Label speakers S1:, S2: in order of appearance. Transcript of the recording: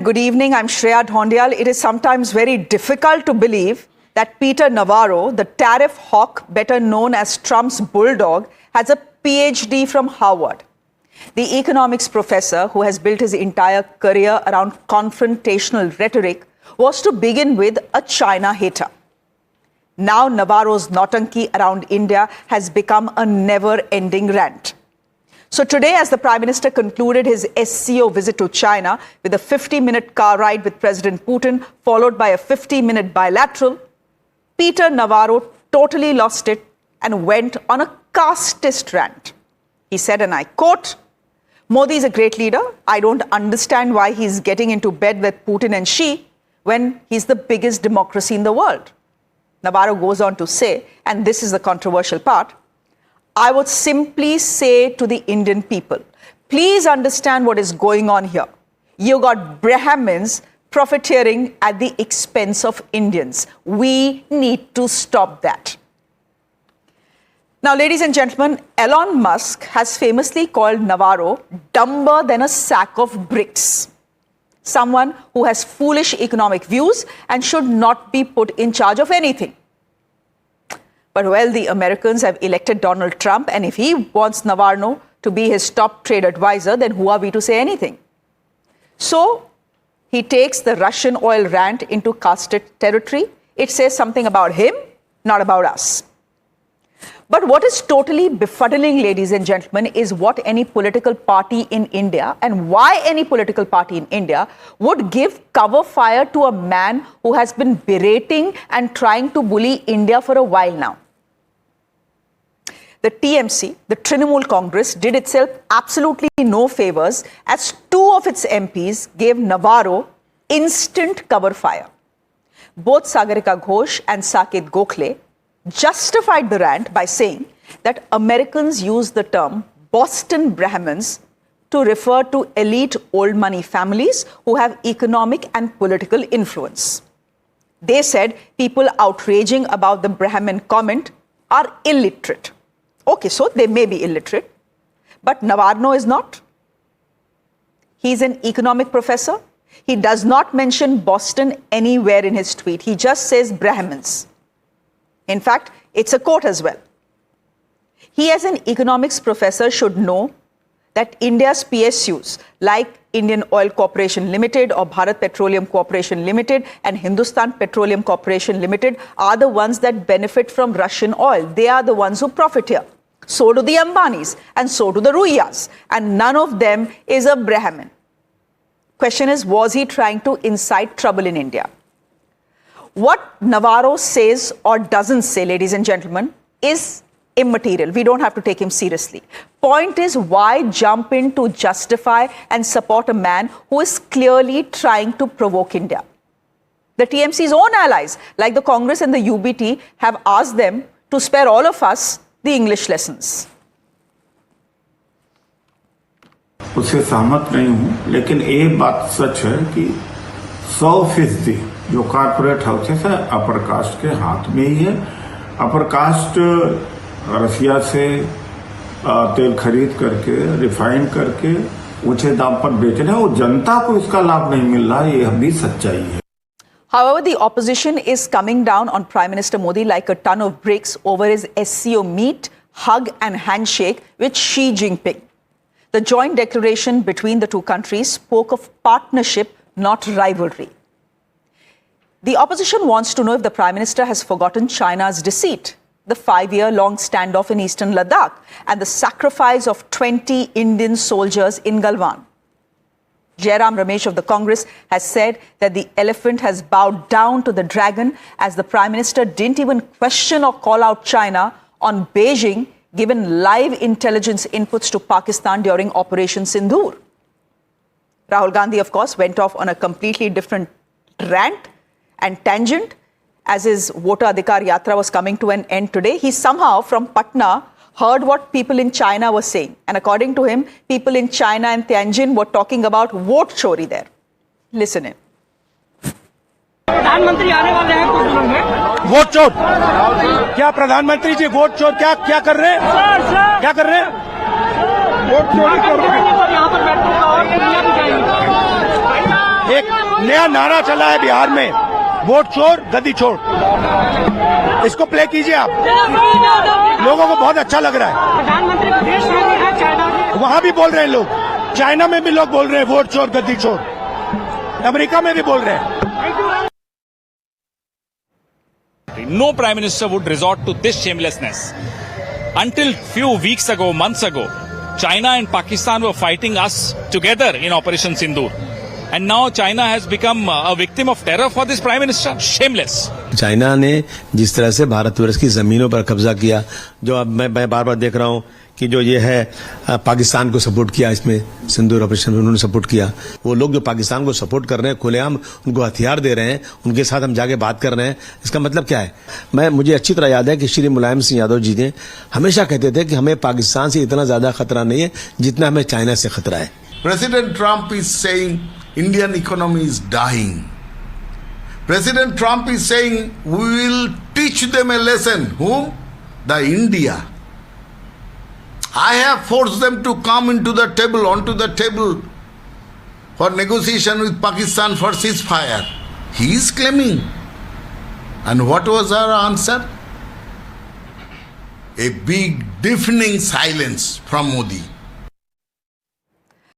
S1: Good evening, I'm Shreya Dhondial. It is sometimes very difficult to believe that Peter Navarro, the tariff hawk better known as Trump's bulldog, has a PhD from Harvard. The economics professor, who has built his entire career around confrontational rhetoric, was to begin with a China hater. Now Navarro's nautanki around India has become a never-ending rant. So today, as the Prime Minister concluded his SCO visit to China with a 50-minute car ride with President Putin, followed by a 50-minute bilateral, Peter Navarro totally lost it and went on a casteist rant. He said, and I quote, "Modi is a great leader. I don't understand why he's getting into bed with Putin and Xi when he's the biggest democracy in the world." Navarro goes on to say, and this is the controversial part, "I would simply say to the Indian people, please understand what is going on here. You got Brahmins profiteering at the expense of Indians. We need to stop that." Now, ladies and gentlemen, Elon Musk has famously called Navarro dumber than a sack of bricks. Someone who has foolish economic views and should not be put in charge of anything. But well, the Americans have elected Donald Trump, and if he wants Navarro to be his top trade advisor, then who are we to say anything? So he takes the Russian oil rant into casted territory. It says something about him, not about us. But what is totally befuddling, ladies and gentlemen, is what any political party in India and why any political party in India would give cover fire to a man who has been berating and trying to bully India for a while now. The TMC, the Trinamool Congress, did itself absolutely no favors as two of its MPs gave Navarro instant cover fire. Both Sagarika Ghose and Saket Gokhale justified the rant by saying that Americans use the term Boston Brahmins to refer to elite old money families who have economic and political influence. They said people outraging about the Brahmin comment are illiterate. Okay, so they may be illiterate, but Navarro is not. He's an economic professor. He does not mention Boston anywhere in his tweet. He just says Brahmins. In fact, it's a quote as well. He, as an economics professor, should know that India's PSUs, like Indian Oil Corporation Limited or Bharat Petroleum Corporation Limited and Hindustan Petroleum Corporation Limited, are the ones that benefit from Russian oil. They are the ones who profit here. So do the Ambanis and so do the Ruiyas. And none of them is a Brahmin. Question is, was he trying to incite trouble in India? What Navarro says or doesn't say, ladies and gentlemen, is immaterial. We don't have to take him seriously. Point is, why jump in to justify and support a man who is clearly trying to provoke India? The TMC's own allies, like the Congress and the UBT, have asked them to spare all of us the English lessons.
S2: उससे सहमत नहीं हूं, लेकिन एक बात सच है कि 100% जो कॉर्पोरेट हाउसेस है अपर कास्ट के हाथ में ही है। अपर कास्ट रसिया से तेल खरीद करके रिफाइन करके ऊंचे दाम पर बेच रहे हैं और जनता को इसका लाभ नहीं मिल रहा है, ये भी सच्चाई है।
S1: However, the opposition is coming down on Prime Minister Modi like a ton of bricks over his SCO meet, hug and handshake with Xi Jinping. The joint declaration between the two countries spoke of partnership, not rivalry. The opposition wants to know if the Prime Minister has forgotten China's deceit, the 5-year-long standoff in eastern Ladakh, and the sacrifice of 20 Indian soldiers in Galwan. Jairam Ramesh of the Congress has said that the elephant has bowed down to the dragon as the Prime Minister didn't even question or call out China on Beijing, given live intelligence inputs to Pakistan during Operation Sindoor. Rahul Gandhi, of course, went off on a completely different rant and tangent as his Voter Adhikar Yatra was coming to an end today. He somehow, from Patna, heard what people in China were saying. And according to him, people in China and Tianjin were talking about vote chori there. Listen in.
S3: प्रधानमंत्री आने वाले हैं कुछ दिनों में।
S4: Vote चोर क्या प्रधानमंत्री जी वोट चोर क्या कर रहे हैं? क्या कर रहे हैं? वोट चोरी कर रहे हैं।
S3: यहाँ पर बैठने का और दुनिया भी जाएगी।
S4: एक नया नारा चला है बिहार में, वोट चोर गद्दी छोड़। इसको प्ले कीजिए आप, लोगों को बहुत अच्छा लग रहा है।
S3: प्रधानमंत्री विदेश में भी है, चाइना भी।
S4: वहां भी बोल रहे हैं लोग, चाइना में भी लोग बोल रहे हैं वोट चोर गद्दी छोड़, अमेरिका में भी बोल रहे हैं।
S5: No Prime Minister would resort to this shamelessness. Until few weeks ago, months ago, China and Pakistan were fighting us together in Operation Sindoor. And now China has become a victim of terror for this Prime Minister. Shameless.
S6: China ने जिस तरह से भारतवर्ष की जमीनों पर कब्जा किया, जो अब मैं बार बार देख रहा हूं कि जो ये है पाकिस्तान को सपोर्ट किया, इसमें सिंदूर ऑपरेशन में उन्होंने सपोर्ट किया। वो लोग जो पाकिस्तान को सपोर्ट कर रहे हैं, खुलेआम उनको हथियार दे रहे हैं, उनके साथ हम जाके बात कर रहे हैं, इसका मतलब क्या है? मुझे अच्छी तरह याद है कि श्री मुलायम सिंह यादव जी ने हमेशा कहते थे कि हमें पाकिस्तान से इतना ज्यादा खतरा नहीं है जितना हमें चाइना से खतरा है।
S7: President Trump is saying Indian economy is dying. President Trump is saying we will teach them a lesson. Whom? The India. I have forced them to come onto the table for negotiation with Pakistan for ceasefire. He is claiming. And what was our answer? A big deafening silence from Modi.